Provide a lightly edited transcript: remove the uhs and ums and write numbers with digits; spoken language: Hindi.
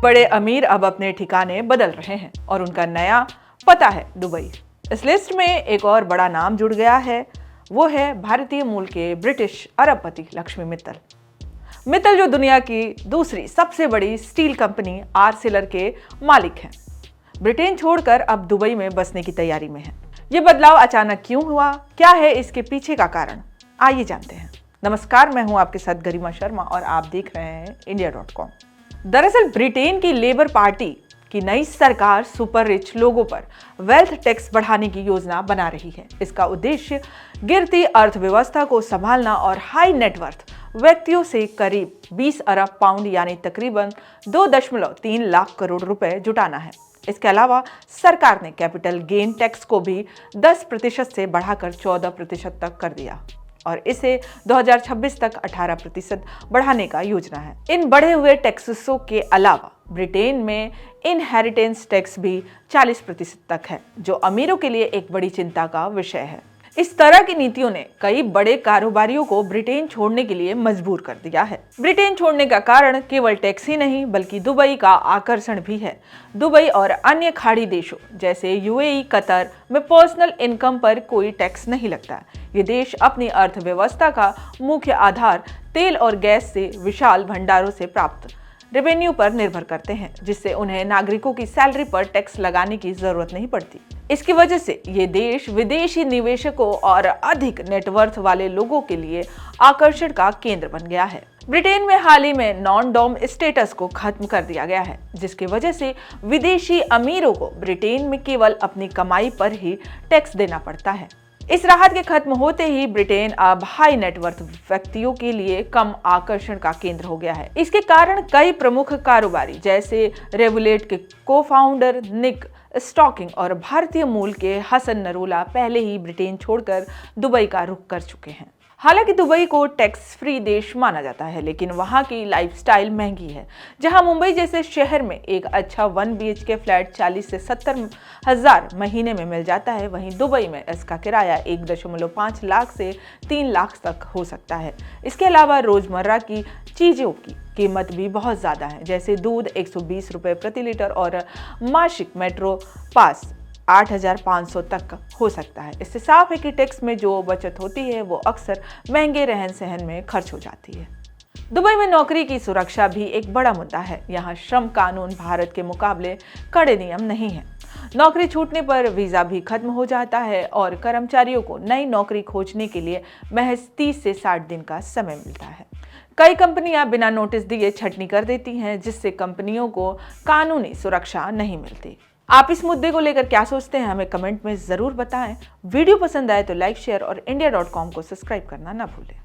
बड़े अमीर अब अपने ठिकाने बदल रहे हैं और उनका नया पता है दुबई। इस लिस्ट में एक और बड़ा नाम जुड़ गया है, वो है भारतीय मूल के ब्रिटिश अरबपति लक्ष्मी मित्तल। मित्तल जो दुनिया की दूसरी सबसे बड़ी स्टील कंपनी आर्सेलर के मालिक हैं, ब्रिटेन छोड़कर अब दुबई में बसने की तैयारी में हैं। ये बदलाव अचानक क्यों हुआ, क्या है इसके पीछे का कारण, आइए जानते हैं। नमस्कार, मैं हूं आपके साथ गरिमा शर्मा और आप देख रहे हैं India.com। दरअसल ब्रिटेन की लेबर पार्टी की नई सरकार सुपर रिच लोगों पर वेल्थ टैक्स बढ़ाने की योजना बना रही है। इसका उद्देश्य गिरती अर्थव्यवस्था को संभालना और हाई नेटवर्थ व्यक्तियों से करीब 20 अरब पाउंड यानी तकरीबन 2.3 लाख करोड़ रुपए जुटाना है। इसके अलावा सरकार ने कैपिटल गेन टैक्स को भी 10% से बढ़ाकर 14% तक कर दिया और इसे 2026 तक 18% बढ़ाने का योजना है। इन बढ़े हुए टैक्सों के अलावा ब्रिटेन में इनहेरिटेंस टैक्स भी 40% तक है, जो अमीरों के लिए एक बड़ी चिंता का विषय है। इस तरह की नीतियों ने कई बड़े कारोबारियों को ब्रिटेन छोड़ने के लिए मजबूर कर दिया है। ब्रिटेन छोड़ने का कारण केवल टैक्स ही नहीं बल्कि दुबई का आकर्षण भी है। दुबई और अन्य खाड़ी देशों जैसे यूएई, कतर में पर्सनल इनकम पर कोई टैक्स नहीं लगता। ये देश अपनी अर्थव्यवस्था का मुख्य आधार तेल और गैस से विशाल भंडारों से प्राप्त रेवेन्यू पर निर्भर करते हैं, जिससे उन्हें नागरिकों की सैलरी पर टैक्स लगाने की जरूरत नहीं पड़ती। इसकी वजह से ये देश विदेशी निवेशकों और अधिक नेटवर्थ वाले लोगों के लिए आकर्षण का केंद्र बन गया है। ब्रिटेन में हाल ही में नॉन डॉम स्टेटस को खत्म कर दिया गया है, जिसकी वजह से विदेशी अमीरों को ब्रिटेन में केवल अपनी कमाई पर ही टैक्स देना पड़ता है। इस राहत के खत्म होते ही ब्रिटेन अब हाई नेटवर्थ व्यक्तियों के लिए कम आकर्षण का केंद्र हो गया है। इसके कारण कई प्रमुख कारोबारी जैसे रेवोलेट के को-फाउंडर निक स्टॉकिंग और भारतीय मूल के हसन नरूला पहले ही ब्रिटेन छोड़कर दुबई का रुख कर चुके हैं। हालांकि दुबई को टैक्स फ्री देश माना जाता है, लेकिन वहां की लाइफस्टाइल महंगी है। जहां मुंबई जैसे शहर में एक अच्छा 1 BHK फ्लैट 40 से 70 हजार महीने में मिल जाता है, वहीं दुबई में इसका किराया 1.5 लाख से 3 लाख तक हो सकता है। इसके अलावा रोजमर्रा की चीजों की कीमत भी बहुत ज़्यादा है, जैसे दूध 120 रुपये प्रति लीटर और मासिक मेट्रो पास 8,500 तक हो सकता है। इससे साफ है कि टैक्स में जो बचत होती है वो अक्सर महंगे रहन सहन में खर्च हो जाती है। दुबई में नौकरी की सुरक्षा भी एक बड़ा मुद्दा है। यहाँ श्रम कानून भारत के मुकाबले कड़े नियम नहीं है। नौकरी छूटने पर वीजा भी खत्म हो जाता है और कर्मचारियों को नई नौकरी खोजने के लिए महज 30 से 60 दिन का समय मिलता है। कई कंपनियां बिना नोटिस दिए छटनी कर देती हैं, जिससे कंपनियों को कानूनी सुरक्षा नहीं मिलती। आप इस मुद्दे को लेकर क्या सोचते हैं, हमें कमेंट में जरूर बताएं। वीडियो पसंद आए तो लाइक, शेयर और India.com को सब्सक्राइब करना ना भूलें।